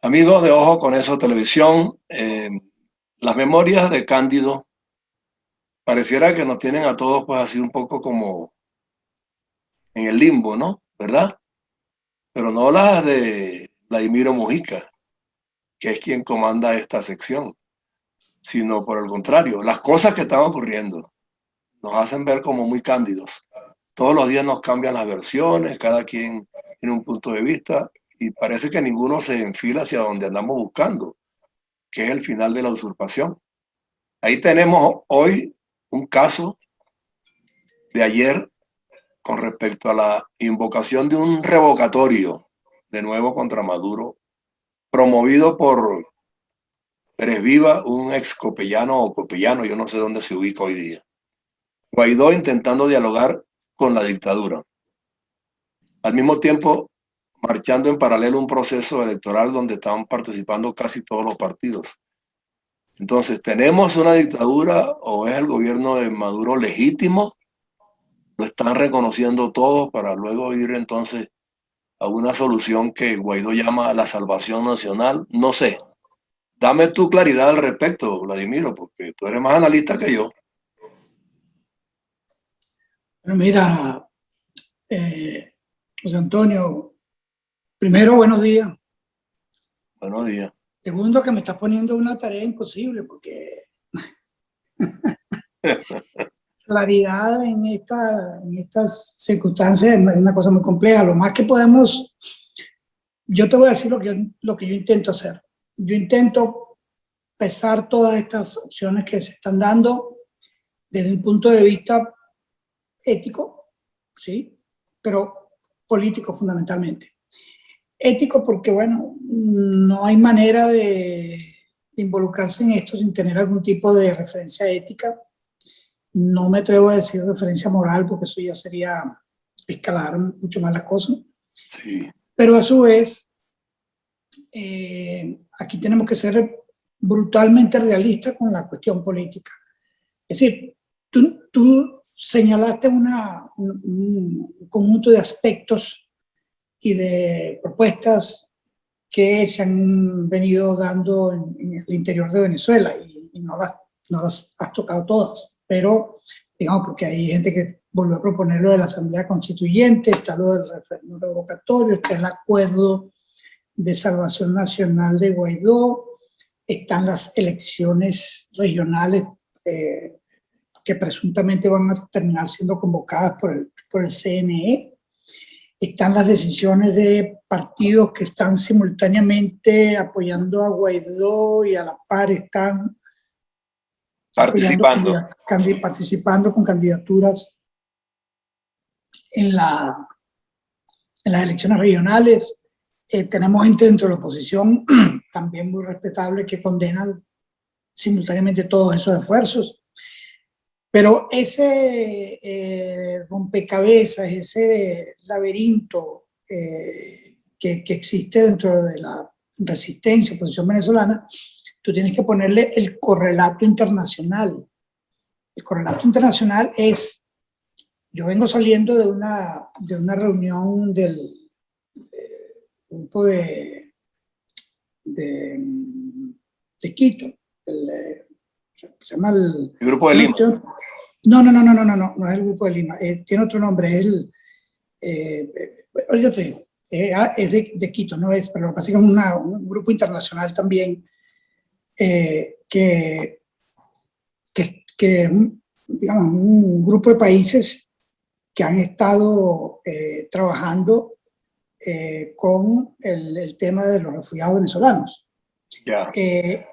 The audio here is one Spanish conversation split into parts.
Amigos de Ojo con Eso Televisión, las memorias de Cándido pareciera que nos tienen a todos pues así un poco como en el limbo, ¿no? ¿Verdad? Pero no las de Vladimiro Mujica, que es quien comanda esta sección, sino por el contrario, las cosas que están ocurriendo nos hacen ver como muy cándidos. Todos los días nos cambian las versiones, cada quien tiene un punto de vista y parece que ninguno se enfila hacia donde andamos buscando, que es el final de la usurpación. Ahí tenemos hoy un caso de ayer con respecto a la invocación de un revocatorio de nuevo contra Maduro, promovido por Pérez Viva, un ex copellano o copellano, yo no sé dónde se ubica hoy día. Guaidó intentando dialogar con la dictadura. Al mismo tiempo, marchando en paralelo un proceso electoral donde estaban participando casi todos los partidos. Entonces, ¿tenemos una dictadura o es el gobierno de Maduro legítimo? Lo están reconociendo todos para luego ir entonces a una solución que Guaidó llama la salvación nacional. No sé. Dame tu claridad al respecto, Vladimiro, porque tú eres más analista que yo. Pero mira, José Antonio, primero, buenos días. Buenos días. Segundo, que me estás poniendo una tarea imposible, porque claridad en estas circunstancias es una cosa muy compleja. Lo más que podemos, yo te voy a decir lo que yo intento hacer. Yo intento pesar todas estas opciones que se están dando desde un punto de vista ético, ¿sí? Pero político fundamentalmente. Ético porque, bueno, no hay manera de involucrarse en esto sin tener algún tipo de referencia ética. No me atrevo a decir referencia moral porque eso ya sería escalar mucho más las cosas. Sí. Pero a su vez, aquí tenemos que ser brutalmente realistas con la cuestión política. Es decir, tú señalaste un conjunto de aspectos y de propuestas que se han venido dando en el interior de Venezuela y no las has tocado todas, pero digamos porque hay gente que volvió a proponer lo de la Asamblea Constituyente, está lo del referéndum revocatorio, está el acuerdo de salvación nacional de Guaidó, están las elecciones regionales que presuntamente van a terminar siendo convocadas por el CNE, están las decisiones de partidos que están simultáneamente apoyando a Guaidó y a la par están participando con candidaturas en las elecciones regionales. Tenemos gente dentro de la oposición también muy respetable que condenan simultáneamente todos esos esfuerzos. Pero ese rompecabezas, ese laberinto que existe dentro de la resistencia, oposición venezolana, tú tienes que ponerle el correlato internacional. El correlato internacional es, yo vengo saliendo de una reunión del grupo de Quito, se llama el Grupo de Lima. No es el Grupo de Lima, tiene otro nombre, es ahorita te digo, es de Quito, no es, pero básicamente es un grupo internacional también que digamos, un grupo de países que han estado trabajando con el tema de los refugiados venezolanos. Yeah.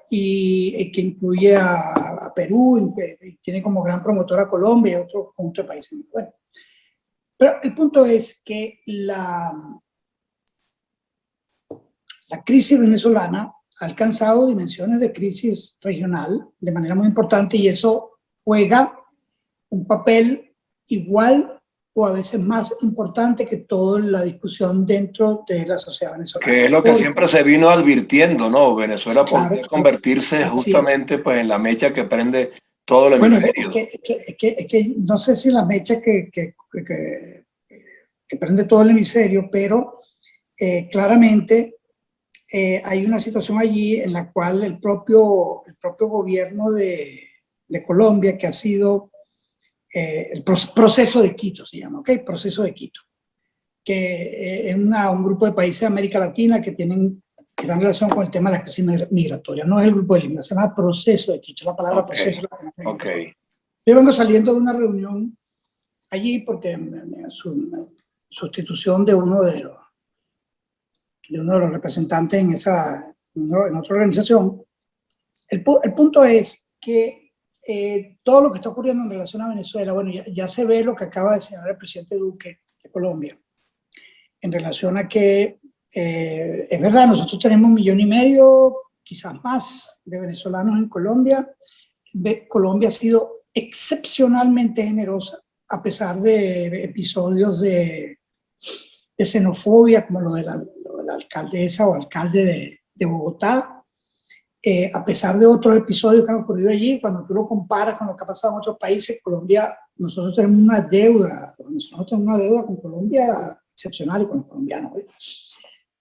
Y que incluye a Perú, y tiene como gran promotora a Colombia y otro conjunto de países. Bueno, pero el punto es que la crisis venezolana ha alcanzado dimensiones de crisis regional de manera muy importante y eso juega un papel igual o a veces más importante que toda la discusión dentro de la sociedad venezolana. Que es lo que siempre se vino advirtiendo, ¿no? Venezuela podría convertirse justamente pues, en la mecha que prende todo el hemisferio. Bueno, es que no sé si la mecha que prende todo el hemisferio, pero claramente hay una situación allí en la cual el propio gobierno de Colombia, que ha sido el proceso de Quito, se llama, ¿ok? Proceso de Quito, que es un grupo de países de América Latina que están en relación con el tema de la crisis migratoria. No es el grupo de Lima, se llama proceso de Quito, la palabra proceso. Yo vengo saliendo de una reunión allí porque sustitución de uno de los representantes en otra organización. El punto es que todo lo que está ocurriendo en relación a Venezuela, bueno, ya se ve lo que acaba de señalar el presidente Duque de Colombia, en relación a que es verdad, nosotros tenemos 1,5 millones, quizás más, de venezolanos en Colombia. Colombia ha sido excepcionalmente generosa, a pesar de episodios de xenofobia, como lo de la alcaldesa o alcalde de Bogotá, a pesar de otros episodios que han ocurrido allí. Cuando tú lo comparas con lo que ha pasado en otros países, Colombia, nosotros tenemos una deuda con Colombia excepcional y con los colombianos.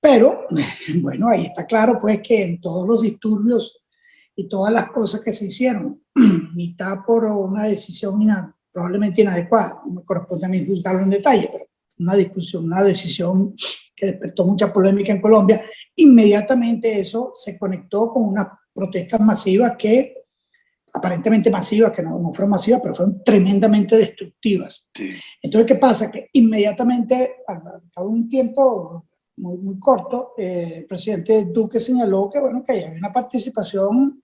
Pero, bueno, ahí está claro pues que en todos los disturbios y todas las cosas que se hicieron, mitad por una decisión probablemente inadecuada, no me corresponde a mí juzgarlo en detalle, pero una decisión que despertó mucha polémica en Colombia, inmediatamente eso se conectó con unas protestas masivas aparentemente masivas, que no fueron masivas, pero fueron tremendamente destructivas. Sí. Entonces, ¿qué pasa? Que inmediatamente, al cabo de un tiempo muy, muy corto, el presidente Duque señaló que, bueno, que había una participación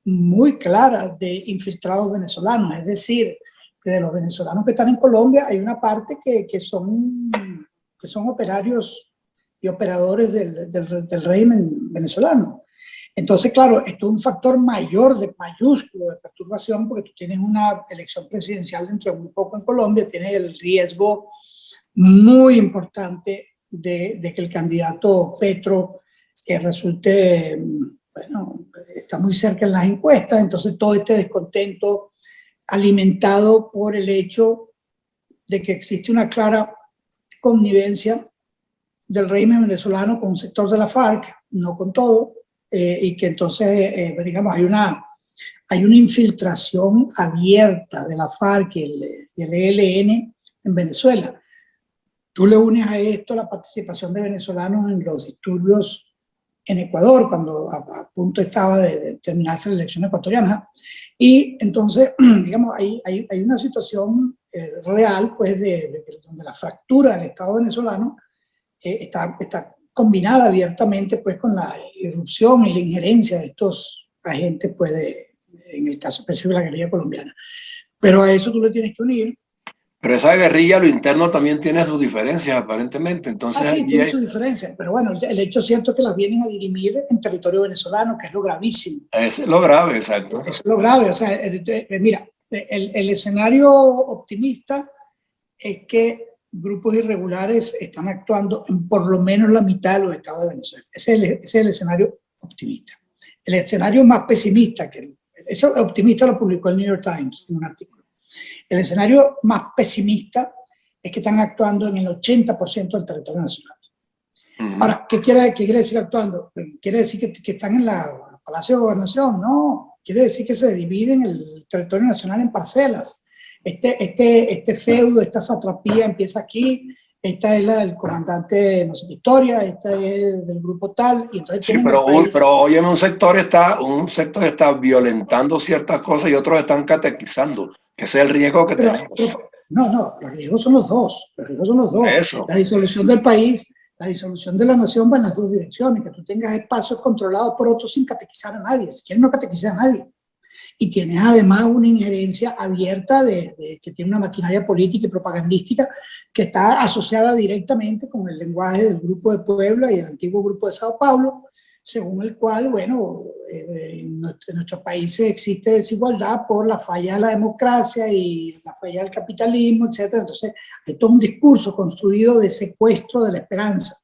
muy clara de infiltrados venezolanos, es decir, que de los venezolanos que están en Colombia hay una parte que son operarios y operadores del régimen venezolano. Entonces, claro, esto es un factor mayúsculo de perturbación, porque tú tienes una elección presidencial dentro de muy poco en Colombia, tienes el riesgo muy importante de que el candidato Petro resulte, bueno, está muy cerca en las encuestas. Entonces todo este descontento alimentado por el hecho de que existe una clara connivencia del régimen venezolano con un sector de la FARC, no con todo, y que entonces, digamos, hay una infiltración abierta de la FARC y el ELN en Venezuela. Tú le unes a esto la participación de venezolanos en los disturbios en Ecuador, cuando a punto estaba de terminarse la elección ecuatoriana, y entonces, digamos, hay una situación real, pues, donde la fractura del Estado venezolano está combinada abiertamente, pues, con la irrupción y la injerencia de estos agentes, pues, en el caso específico de la guerrilla colombiana. Pero a eso tú le tienes que unir. Pero esa guerrilla, lo interno, también tiene sus diferencias, aparentemente. Entonces, sí, tiene sus diferencias, pero bueno, el hecho cierto es que las vienen a dirimir en territorio venezolano, que es lo gravísimo. Es lo grave, exacto. Es lo grave, o sea, mira, el escenario optimista es que grupos irregulares están actuando en por lo menos la mitad de los estados de Venezuela. Ese es el escenario optimista. El escenario más pesimista, ese optimista lo publicó el New York Times en un artículo. El escenario más pesimista es que están actuando en el 80% del territorio nacional. Ahora, ¿qué quiere decir actuando? ¿Quiere decir que están en el Palacio de Gobernación? No, quiere decir que se dividen el territorio nacional en parcelas. Este feudo, esta satrapía empieza aquí, esta es la del comandante, no sé qué historia, esta es del grupo tal, y entonces sí, pero óyeme, un sector está violentando ciertas cosas y otros están catequizando, que ese es el riesgo que tenemos. No, los riesgos son los dos, Eso. La disolución del país, la disolución de la nación va en las dos direcciones, que tú tengas espacios controlados por otros sin catequizar a nadie, si quieres no catequizar a nadie. Y tienes además una injerencia abierta que tiene una maquinaria política y propagandística que está asociada directamente con el lenguaje del Grupo de Puebla y el antiguo Grupo de Sao Paulo, según el cual, bueno, en nuestros países existe desigualdad por la falla de la democracia y la falla del capitalismo, etc. Entonces hay todo un discurso construido de secuestro de la esperanza.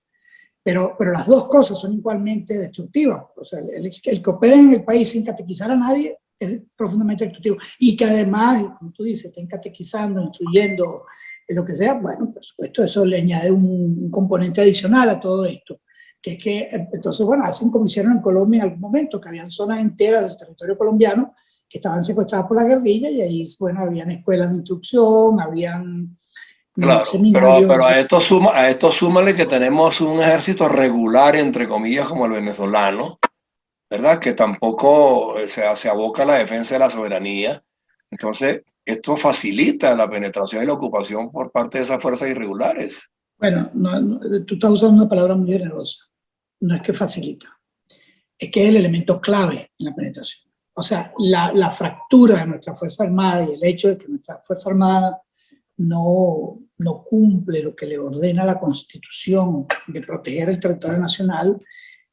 Pero las dos cosas son igualmente destructivas. O sea, el que opera en el país sin catequizar a nadie es profundamente destructivo. Y que además, como tú dices, estén catequizando, instruyendo, lo que sea, bueno, por supuesto, eso le añade un componente adicional a todo esto, que es que, entonces, bueno, hacen como hicieron en Colombia en algún momento, que habían zonas enteras del territorio colombiano que estaban secuestradas por la guerrilla y ahí, bueno, habían escuelas de instrucción, habían Claro, seminarios. pero a esto súmale que tenemos un ejército regular, entre comillas, como el venezolano, ¿verdad? Que tampoco se aboca a la defensa de la soberanía. Entonces, esto facilita la penetración y la ocupación por parte de esas fuerzas irregulares. Bueno, tú estás usando una palabra muy generosa. No es que facilita, es que es el elemento clave en la penetración. O sea, la fractura de nuestra Fuerza Armada y el hecho de que nuestra Fuerza Armada no cumple lo que le ordena la Constitución de proteger el territorio nacional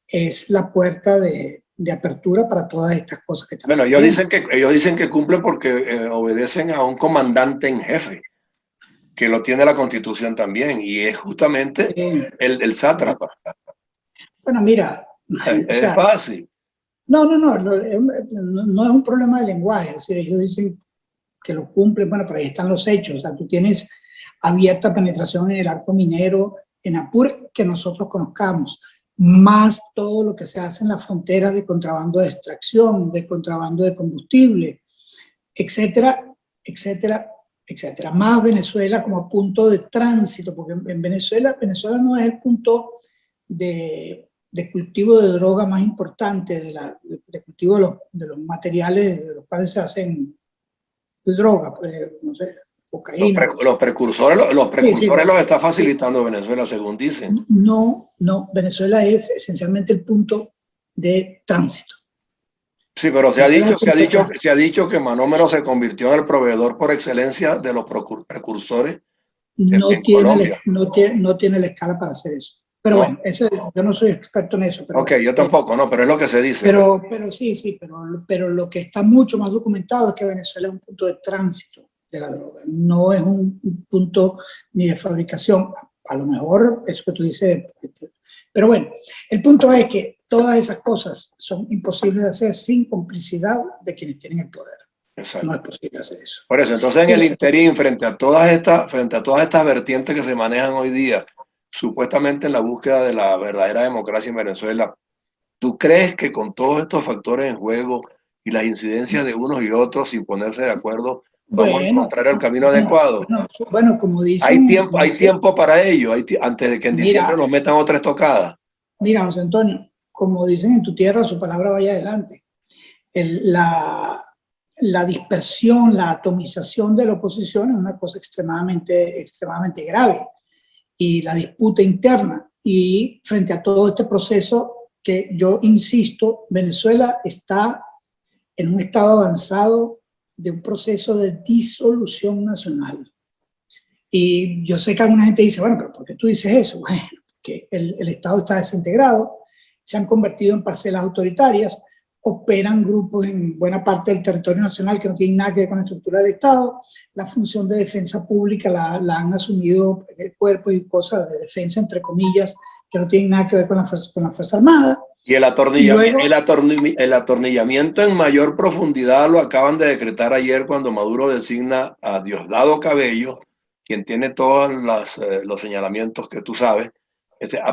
es la puerta de apertura para todas estas cosas que estamos Bueno, viendo. ellos dicen que cumplen porque obedecen a un comandante en jefe, que lo tiene la Constitución también, y es justamente el sátrapa. Bueno, mira, o Es sea, fácil. no es un problema de lenguaje, es decir, ellos dicen que lo cumplen, bueno, pero ahí están los hechos, o sea, tú tienes abierta penetración en el arco minero, en Apure, que nosotros conozcamos, más todo lo que se hace en las fronteras de contrabando de extracción, de contrabando de combustible, etcétera, etcétera, etcétera. Más Venezuela como punto de tránsito, porque en Venezuela no es el punto de cultivo de droga más importante, de cultivo de los materiales de los cuales se hacen droga, pues, no sé, cocaína. Los precursores, los Sí, sí, precursores los está facilitando Venezuela, según dicen. no, Venezuela es esencialmente el punto de tránsito. Sí, pero Venezuela es el punto se ha dicho que Manómero se convirtió en el proveedor por excelencia de los precursores en Colombia. no tiene la escala para hacer eso. Pero ¿No? bueno, yo no soy experto en eso. Ok, yo tampoco, no, pero es lo que se dice. Pero sí, pero lo que está mucho más documentado es que Venezuela es un punto de tránsito de la droga, no es un punto ni de fabricación. A lo mejor eso que tú dices, pero bueno, el punto es que todas esas cosas son imposibles de hacer sin complicidad de quienes tienen el poder. Exacto. No es posible hacer eso. Por eso, entonces en el interín, frente a todas estas vertientes que se manejan hoy día, supuestamente en la búsqueda de la verdadera democracia en Venezuela, ¿tú crees que con todos estos factores en juego y las incidencias de unos y otros sin ponerse de acuerdo, vamos a encontrar el camino adecuado? Bueno, como dicen... Hay tiempo para ello, antes de que en diciembre nos metan otra estocada. Mira, José Antonio, como dicen en tu tierra, su palabra vaya adelante. La dispersión, la atomización de la oposición es una cosa extremadamente grave. Y la disputa interna. Y frente a todo este proceso, que yo insisto, Venezuela está en un estado avanzado de un proceso de disolución nacional. Y yo sé que alguna gente dice, bueno, pero ¿por qué tú dices eso? Bueno, que el Estado está desintegrado, se han convertido en parcelas autoritarias, operan grupos en buena parte del territorio nacional que no tienen nada que ver con la estructura del Estado, la función de defensa pública la han asumido cuerpos y cosas de defensa, entre comillas, que no tienen nada que ver con la Fuerza Armada. Y el atornillamiento en mayor profundidad lo acaban de decretar ayer cuando Maduro designa a Diosdado Cabello, quien tiene todos los señalamientos que tú sabes,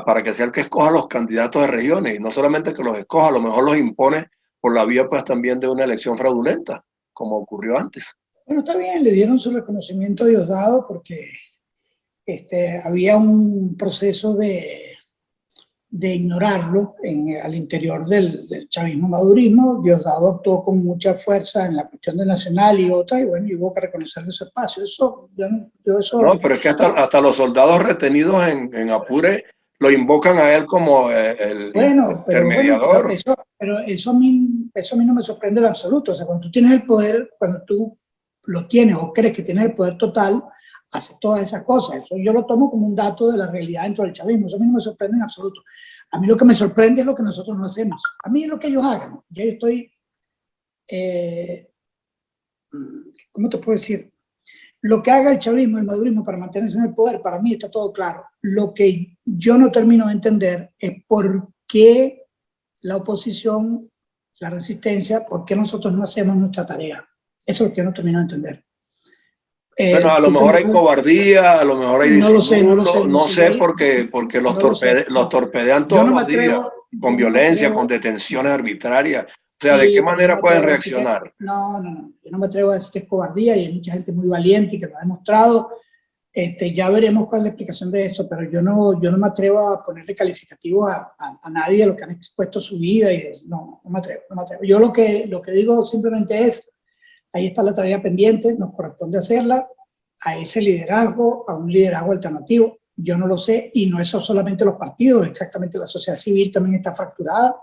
para que sea el que escoja los candidatos de regiones, y no solamente que los escoja, a lo mejor los impone por la vía pues también de una elección fraudulenta, como ocurrió antes. Bueno, está bien, le dieron su reconocimiento a Diosdado porque había un proceso de ignorarlo al interior del chavismo-madurismo. Diosdado actuó con mucha fuerza en la cuestión del nacional y otra, y bueno, hubo que reconocerle su espacio. No, pero es que hasta los soldados retenidos en Apure lo invocan a él como el intermediador. Pero eso a mí no me sorprende en absoluto. O sea, cuando tú tienes el poder, cuando tú lo tienes o crees que tienes el poder total, haces todas esas cosas. Eso yo lo tomo como un dato de la realidad dentro del chavismo. Eso a mí no me sorprende en absoluto. A mí lo que me sorprende es lo que nosotros no hacemos. A mí es lo que ellos hagan. Ya yo estoy, ¿cómo te puedo decir? Lo que haga el chavismo, el madurismo para mantenerse en el poder, para mí está todo claro. Lo que yo no termino de entender es por qué la oposición, la resistencia, por qué nosotros no hacemos nuestra tarea. Eso es lo que yo no termino de entender. Bueno, a lo mejor hay cobardía, a lo mejor hay disimulo, no sé porque los torpedean todos los días, con violencia, con detenciones arbitrarias. O sea, ¿de qué manera pueden reaccionar? No, yo no me atrevo a decir que es cobardía, y hay mucha gente muy valiente y que lo ha demostrado. Ya veremos cuál es la explicación de esto, pero yo no me atrevo a ponerle calificativos a nadie de lo que han expuesto su vida, y no me atrevo. Yo lo que digo simplemente es, ahí está la tarea pendiente, nos corresponde hacerla, a ese liderazgo, a un liderazgo alternativo. Yo no lo sé, y no es solamente los partidos, exactamente la sociedad civil también está fracturada.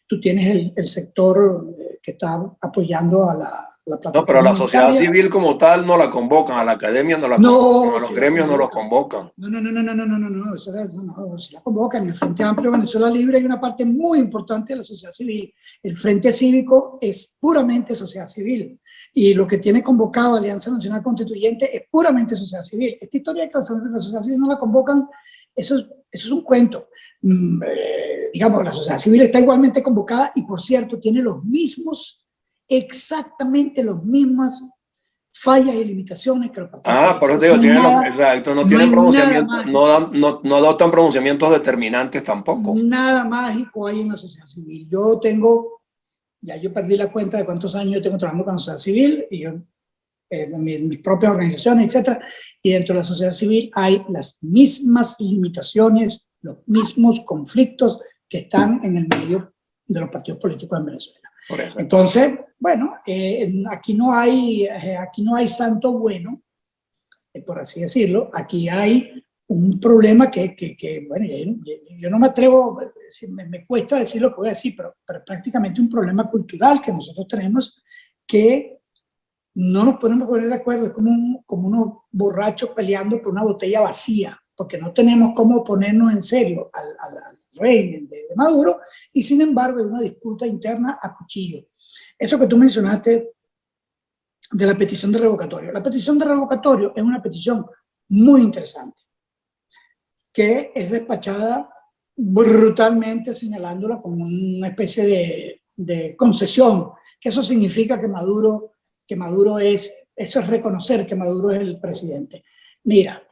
Tú tienes el sector que está apoyando a la plataforma. No, pero la sociedad civil como tal no la convocan, a la academia no la convocan, a los gremios no los convocan. No, se la convocan. En el Frente Amplio Venezuela Libre hay una parte muy importante de la sociedad civil. El Frente Cívico es puramente sociedad civil, y lo que tiene convocado Alianza Nacional Constituyente es puramente sociedad civil. Esta historia de que la sociedad civil no la convocan, eso es un cuento. Digamos, la sociedad civil está igualmente convocada, y por cierto tiene exactamente las mismas fallas y limitaciones que los partidos. Por eso te digo, no tienen pronunciamientos, no adoptan pronunciamientos determinantes tampoco. Nada mágico hay en la sociedad civil. Yo perdí la cuenta de cuántos años yo tengo trabajando con la sociedad civil, y yo en mis propias organizaciones, etcétera, y dentro de la sociedad civil hay las mismas limitaciones, los mismos conflictos que están en el medio de los partidos políticos en Venezuela. Entonces, bueno, aquí no hay santo bueno, por así decirlo. Aquí hay un problema que bueno, yo no me atrevo, me cuesta decir lo que voy a decir, pero prácticamente un problema cultural que nosotros tenemos, que no nos podemos poner de acuerdo. Es como unos borrachos peleando por una botella vacía, porque no tenemos cómo ponernos en serio al régimen de Maduro, y sin embargo hay una disputa interna a cuchillo. Eso que tú mencionaste de la petición de revocatorio. La petición de revocatorio es una petición muy interesante, que es despachada brutalmente, señalándola como una especie de concesión, que eso significa que Maduro eso es reconocer que Maduro es el presidente. Mira,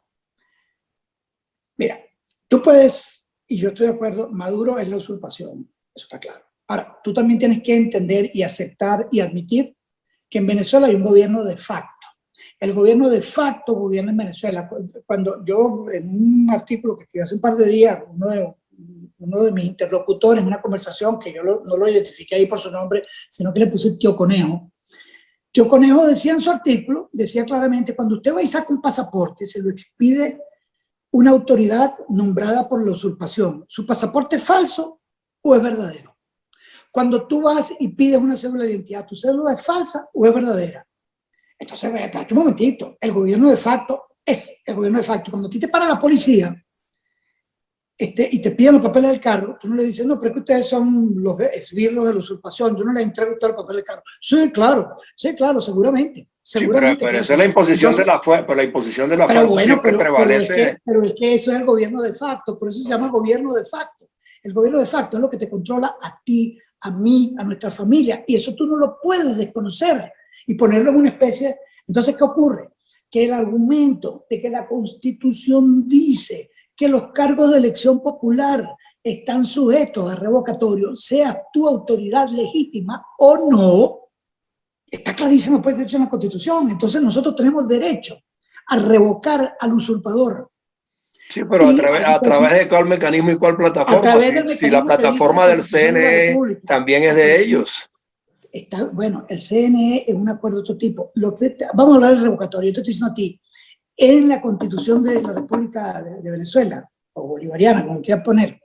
tú puedes, y yo estoy de acuerdo, Maduro es la usurpación, eso está claro. Ahora, tú también tienes que entender y aceptar y admitir que en Venezuela hay un gobierno de facto. El gobierno de facto gobierna en Venezuela. Cuando yo, en un artículo que escribí hace un par de días, uno de mis interlocutores en una conversación, que yo no lo identifiqué ahí por su nombre, sino que le puse Tío Conejo. Tío Conejo decía en su artículo, decía claramente, cuando usted va y saca un pasaporte, se lo expide una autoridad nombrada por la usurpación. ¿Su pasaporte es falso o es verdadero? Cuando tú vas y pides una cédula de identidad, ¿tu cédula es falsa o es verdadera? Entonces, espérate un momentito, el gobierno de facto es el gobierno de facto. Cuando a ti te para la policía y te piden los papeles del carro, tú no le dices, no, pero es que ustedes son los esbirros de la usurpación, yo no les entrego a usted los papeles del carro. Sí, claro, seguramente. Sí, pero esa es la imposición de la fuerza, la imposición de la fuerza siempre prevalece. Pero es que eso es el gobierno de facto, por eso se llama gobierno de facto. El gobierno de facto es lo que te controla a ti, a mí, a nuestra familia, y eso tú no lo puedes desconocer y ponerlo en una especie. Entonces, ¿qué ocurre? Que el argumento de que la Constitución dice que los cargos de elección popular están sujetos a revocatorio, seas tu autoridad legítima o no, está clarísimo, pues, de hecho, en la Constitución. Entonces nosotros tenemos derecho a revocar al usurpador. Sí, pero a través de cuál mecanismo y cuál plataforma. Si la plataforma del CNE también es de ellos. Bueno, el CNE es un acuerdo de otro tipo. Vamos a hablar del revocatorio. Yo te estoy diciendo a ti, en la Constitución de la República de Venezuela, o bolivariana, como quieras poner,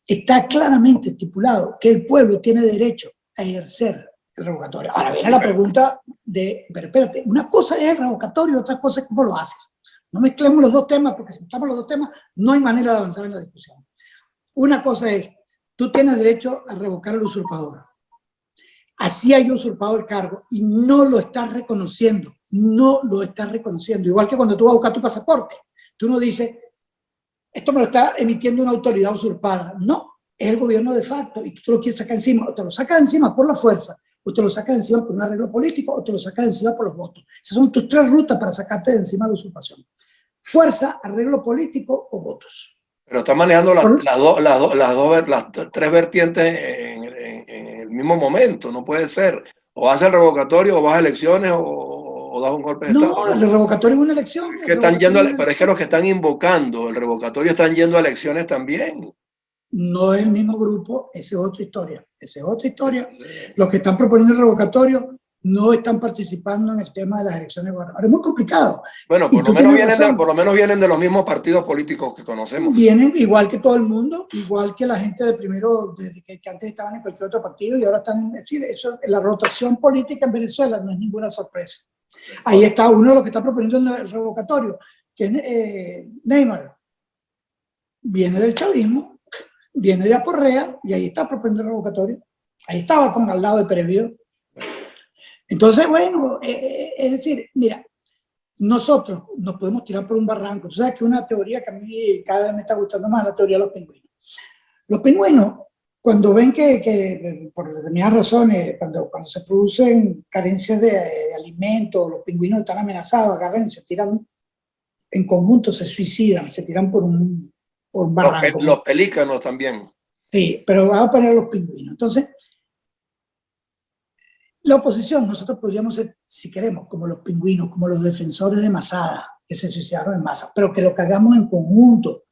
está claramente estipulado que el pueblo tiene derecho a ejercer el revocatorio. Ahora viene la pregunta pero espérate, una cosa es el revocatorio, otra cosa es cómo lo haces. No mezclemos los dos temas, porque si mezclamos los dos temas no hay manera de avanzar en la discusión. Una cosa es, tú tienes derecho a revocar al usurpador. Así hay usurpado el cargo y no lo estás reconociendo, Igual que cuando tú vas a buscar tu pasaporte, tú no dices, esto me lo está emitiendo una autoridad usurpada. No, es el gobierno de facto y tú te lo quieres sacar encima, o te lo sacas encima por la fuerza, o te lo sacas de encima por un arreglo político, o te lo sacas de encima por los votos. Esas son tus tres rutas para sacarte de encima la usurpación. Fuerza, arreglo político o votos. Pero está manejando las tres vertientes en el mismo momento, no puede ser. O hace el revocatorio, o vas a elecciones, o das un golpe de Estado. No, el revocatorio es una elección. Es que están yendo, pero es que los que están invocando el revocatorio están yendo a elecciones también. No es el mismo grupo, esa es otra historia. Esa es otra historia. Los que están proponiendo el revocatorio no están participando en el tema de las elecciones gubernamenales. Es muy complicado. Bueno, por lo menos vienen de los mismos partidos políticos que conocemos. Vienen igual que todo el mundo, igual que la gente de primero, que antes estaban en cualquier otro partido y ahora están, es decir, eso, la rotación política en Venezuela no es ninguna sorpresa. Ahí está uno de los que está proponiendo el revocatorio, que es Neymar. Viene del chavismo, viene de Aporrea y ahí está proponiendo el revocatorio. Ahí estaba con al lado de Perevido. Entonces, bueno, es decir, mira, nosotros nos podemos tirar por un barranco. Tú sabes que una teoría que a mí cada vez me está gustando más, la teoría de los pingüinos. Los pingüinos, cuando ven que por determinadas razones, cuando se producen carencias de alimentos, los pingüinos están amenazados, agarran y se tiran en conjunto, se suicidan, se tiran por un barranco. Los pelícanos también. Sí, pero vamos a poner los pingüinos. Entonces, la oposición, nosotros podríamos ser, si queremos, como los pingüinos, como los defensores de Masada, que se suicidaron en masa, pero que lo que hagamos en conjunto.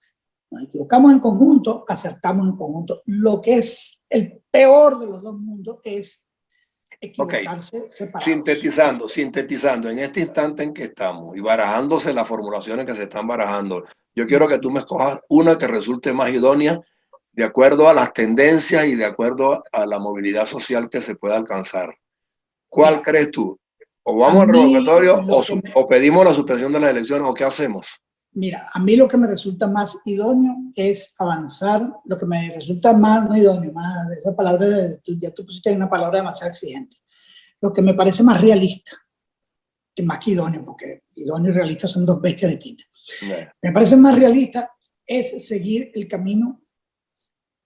Nos equivocamos en conjunto, acertamos en conjunto. Lo que es el peor de los dos mundos es equivocarse separados. Sintetizando, en este instante en que estamos y barajándose las formulaciones que se están barajando, yo quiero que tú me escojas una que resulte más idónea de acuerdo a las tendencias y de acuerdo a la movilidad social que se pueda alcanzar. ¿Cuál crees tú? ¿O vamos al revocatorio o pedimos la suspensión de las elecciones o qué hacemos? Mira, a mí lo que me resulta más idóneo es avanzar, lo que me resulta más no idóneo, más esa palabra, ya tú pusiste una palabra demasiado exigente, lo que me parece más realista, que más que idóneo, porque idóneo y realista son dos bestias distintas. Me parece más realista es seguir el camino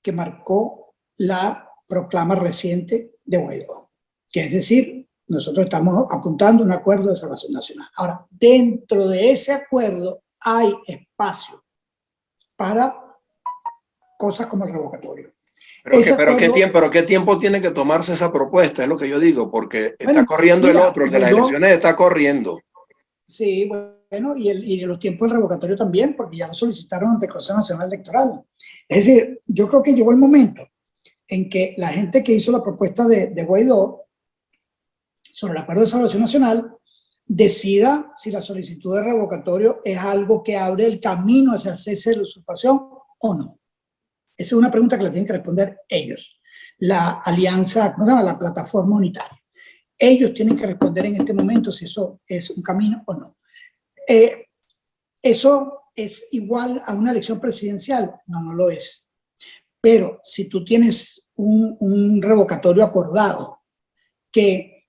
que marcó la proclama reciente de Guaidó, que es decir, nosotros estamos apuntando a un acuerdo de salvación nacional. Ahora, dentro de ese acuerdo hay espacio para cosas como el revocatorio. Pero ¿qué tiempo tiene que tomarse esa propuesta? Es lo que yo digo, porque está corriendo el otro, el de las elecciones está corriendo. Sí, bueno, y los tiempos del revocatorio también, porque ya lo solicitaron ante el Consejo Nacional Electoral. Es decir, yo creo que llegó el momento en que la gente que hizo la propuesta de Guaidó sobre el acuerdo de salvación nacional decida si la solicitud de revocatorio es algo que abre el camino hacia el cese de la usurpación o no. Esa es una pregunta que la tienen que responder ellos. La alianza, ¿cómo se llama? La plataforma unitaria. Ellos tienen que responder en este momento si eso es un camino o no. ¿Eso es igual a una elección presidencial? No, no lo es. Pero si tú tienes un revocatorio acordado que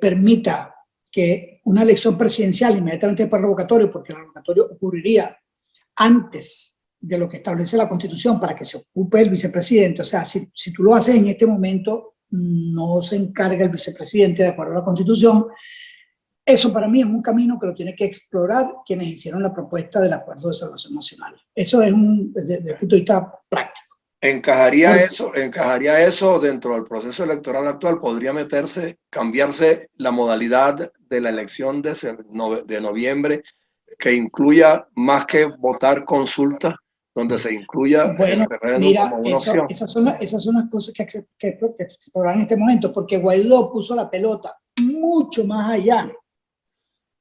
permita que una elección presidencial inmediatamente después del revocatorio, porque el revocatorio ocurriría antes de lo que establece la Constitución para que se ocupe el vicepresidente, o sea, si tú lo haces en este momento, no se encarga el vicepresidente de acuerdo a la Constitución. Eso para mí es un camino que lo tiene que explorar quienes hicieron la propuesta del Acuerdo de Salvación Nacional. Eso es desde el punto de vista práctico. ¿Encajaría eso dentro del proceso electoral actual? ¿Podría cambiarse la modalidad de la elección de noviembre que incluya más que votar consulta, donde se incluya el referéndum como una opción? Esas son las cosas que explorar en este momento, porque Guaidó puso la pelota mucho más allá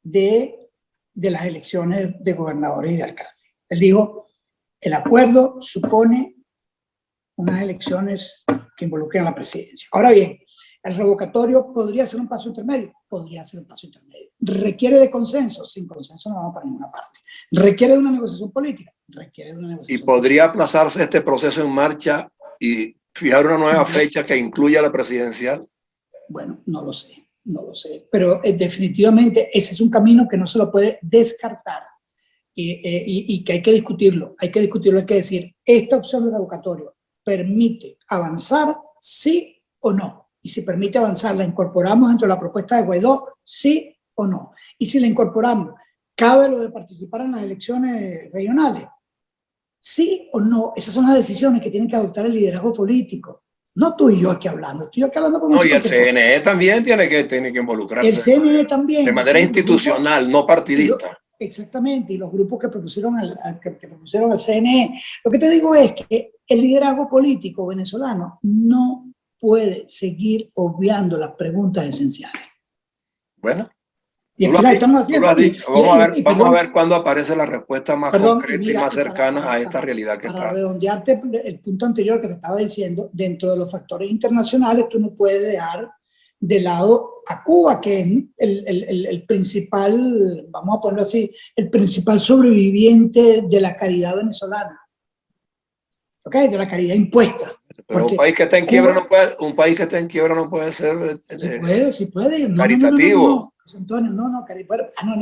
de las elecciones de gobernadores y de alcaldes. Él dijo, el acuerdo supone unas elecciones que involucren a la presidencia. Ahora bien, el revocatorio podría ser un paso intermedio, podría ser un paso intermedio. ¿Requiere de consenso? Sin consenso no vamos para ninguna parte. ¿Requiere de una negociación política? Requiere de una negociación. ¿Y podría aplazarse este proceso en marcha y fijar una nueva fecha que incluya la presidencial? Bueno, no lo sé, pero definitivamente ese es un camino que no se lo puede descartar y que hay que discutirlo, hay que decir, esta opción de revocatorio permite avanzar, sí o no. y si permite avanzar, la incorporamos dentro de la propuesta de Guaidó, sí o no. Y si la incorporamos, ¿cabe lo de participar en las elecciones regionales? Sí o no. Esas son las decisiones que tiene que adoptar el liderazgo político. No tú y yo aquí hablando. Estoy aquí hablando con No, y el CNE también tiene que involucrarse el CNE también, de manera institucional, no partidista. Exactamente, y los grupos que propusieron al CNE. Lo que te digo es que el liderazgo político venezolano no puede seguir obviando las preguntas esenciales. Bueno, y tú lo has dicho. Vamos a ver cuándo aparece la respuesta más concreta y más cercana a esta realidad que está. Para redondearte el punto anterior que te estaba diciendo, dentro de los factores internacionales tú no puedes dejar de lado a Cuba, que es el principal, vamos a ponerlo así, el principal sobreviviente de la caridad venezolana, ¿ok? De la caridad impuesta. Pero un país que está en quiebra no puede, no puede ser sí puede. caritativo. Antonio, no,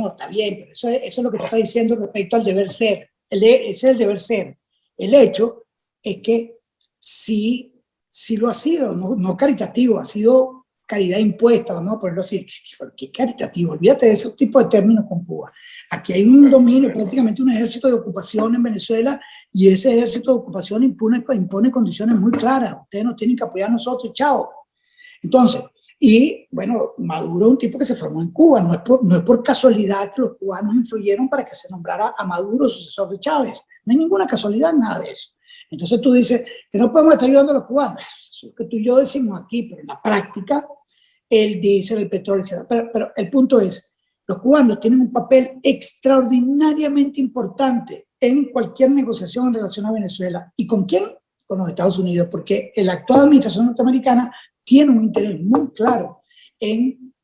está bien, pero eso es lo que te está diciendo respecto al deber ser. Ese es el deber ser. El hecho es que sí lo ha sido, no caritativo, ha sido caridad impuesta, vamos a ponerlo así. ¿Qué caritativo? Olvídate de esos tipos de términos con Cuba. Aquí hay un dominio, prácticamente un ejército de ocupación en Venezuela, y ese ejército de ocupación impone condiciones muy claras. Ustedes nos tienen que apoyar a nosotros, chao. Entonces, y bueno, Maduro es un tipo que se formó en Cuba, no es por casualidad que los cubanos influyeron para que se nombrara a Maduro sucesor de Chávez. No hay ninguna casualidad, nada de eso. Entonces tú dices que no podemos estar ayudando a los cubanos. Eso es lo que tú y yo decimos aquí, pero en la práctica, el diésel, el petróleo, etc. Pero el punto es, los cubanos tienen un papel extraordinariamente importante en cualquier negociación en relación a Venezuela. ¿Y con quién? Con los Estados Unidos, porque la actual administración norteamericana tiene un interés muy claro en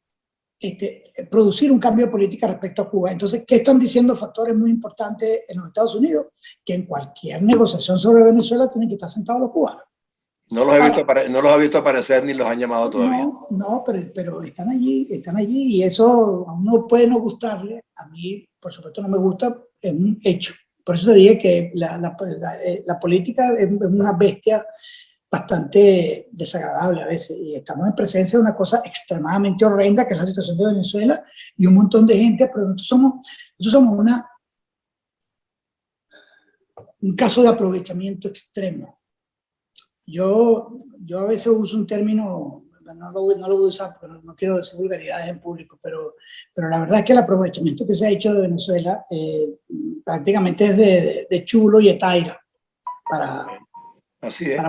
producir un cambio de política respecto a Cuba. Entonces, ¿qué están diciendo factores muy importantes en los Estados Unidos? Que en cualquier negociación sobre Venezuela tienen que estar sentados los cubanos. No los ha visto aparecer ni los han llamado todavía. No, pero están allí, y eso a uno puede no gustarle. A mí, por supuesto, no me gusta, es un hecho. Por eso te dije que la política es una bestia bastante desagradable a veces, y estamos en presencia de una cosa extremadamente horrenda, que es la situación de Venezuela, y un montón de gente, pero nosotros somos un caso de aprovechamiento extremo. Yo a veces uso un término, no lo voy a usar porque no quiero decir vulgaridades en público, pero la verdad es que el aprovechamiento que se ha hecho de Venezuela prácticamente es de chulo y etaira, para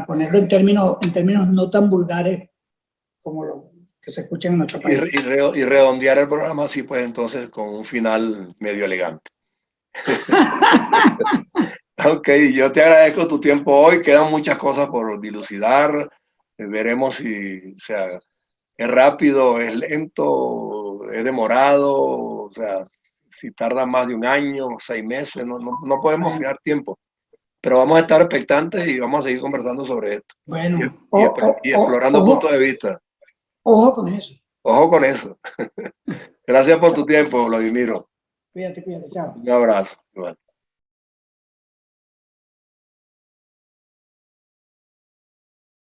ponerlo en términos no tan vulgares como lo que se escuchan en nuestro país. Y redondear el programa así, pues entonces con un final medio elegante. Ok, yo te agradezco tu tiempo hoy. Quedan muchas cosas por dilucidar. Veremos si es rápido, es lento, es demorado, o sea, si tarda más de un año, 6 meses, no podemos fijar tiempo. Pero vamos a estar expectantes y vamos a seguir conversando sobre esto. Bueno, y explorando puntos de vista. Ojo con eso. Ojo con eso. Gracias por tu tiempo, Vladimiro. Cuídate, chao. Un abrazo. Igual.